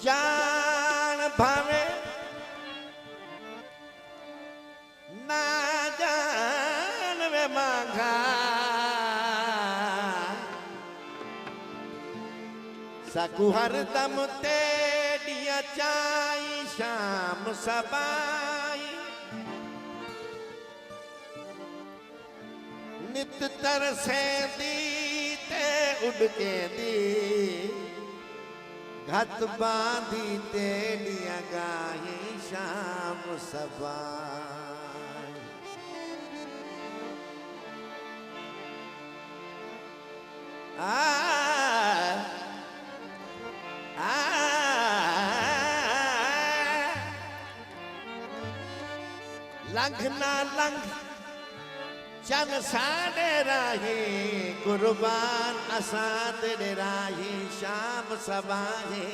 जान भावे ना जान वे मांगा सकू हर दम तेडिया चाई शाम सबाई नित तरसे दी ते उड़के दी घत बांधी तेडिया गाही शाम सबाई लंघ ना लंघ चन साडे राही कुर्बान असा तेरे राही शाम सबाहे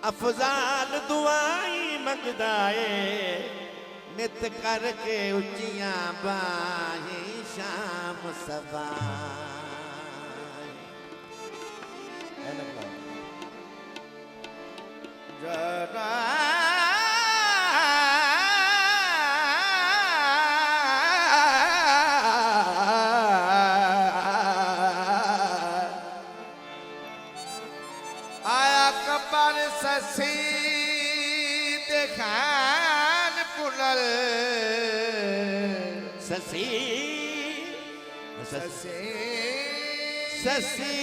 अफजाल दुआई मंगदाए नित करके उचियां बाही शाम सबाए जरा ससी देखान पुनल ससी ससी ससी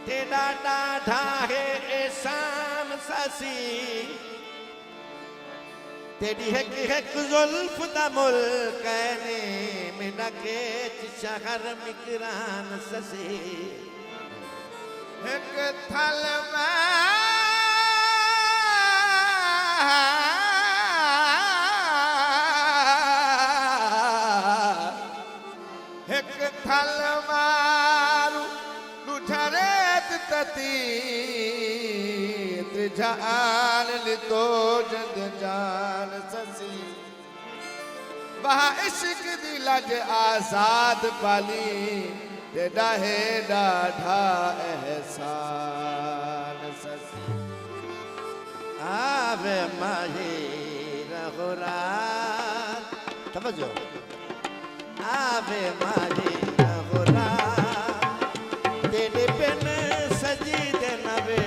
तेरा डाढ़ा है एहसान ससी तेरी एक जुल्फ दा मुल्क ने मिना के शहर मिकरान ससी एक थल एक थल मारू लुठरे तती जान तो जग जान ससी वहाँ इश्क दी लज आजाद पाली तेरा है डाढ़ा एहसान ससी आवे माही रघुरात समझो आवे माही रघुरात तेरे बिन सजी दे नवे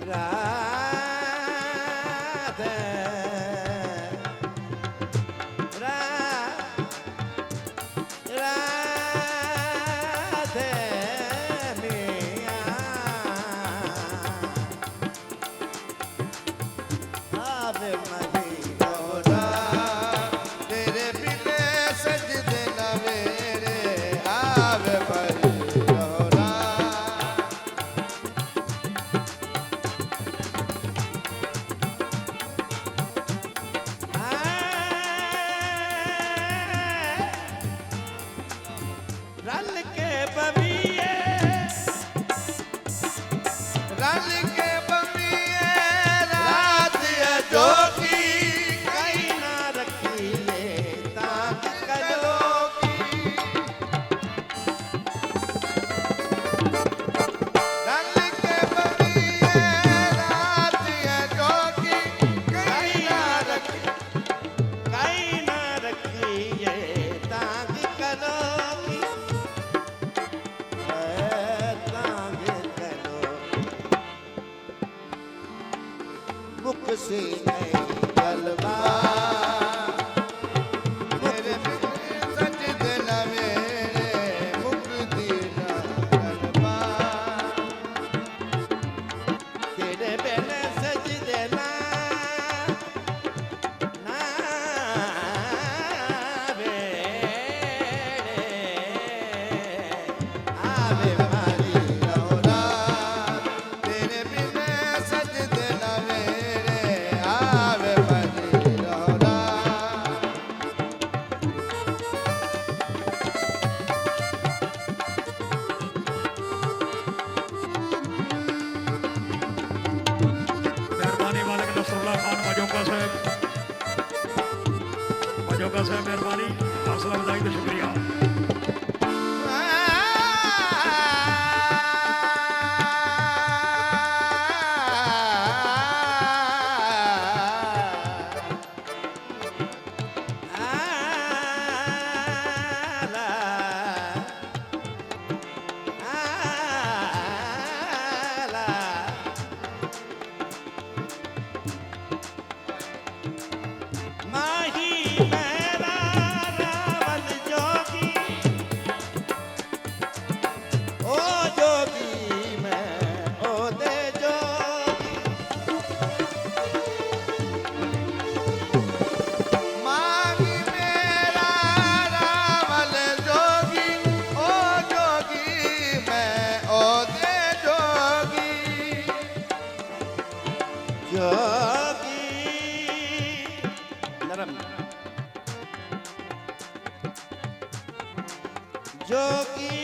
राधे राधे मिया आवे माझी गौरा तेरे बिने सजदे न मेरे आवे माझी गौरा रल के बबिए रल के बबिए रात जोगी कहीं ना रखिए ताक कलोगी रल के बबिए रात जोगी कहीं ना रखिए ताक कलोगी मुख से नहीं गलबा मेरे सजदे न मेरे मुक्ति न गलबा तेरे बिन सजदे ना आवे मारी गौरा तेरे बिन सजदे न मेरे आवे मारी गौरा मेहरबानी मालिक नसरुल्लाह खान मजोका साहब मेहरबानी हौसला अफजाई का शुक्रिया। माही मेरा रावण जोगी ओ जोगी मैं ओ दे जोगी माही मेरा रावण जोगी ओ जोगी मैं ओ दे जोगी जोगी नरम जोगी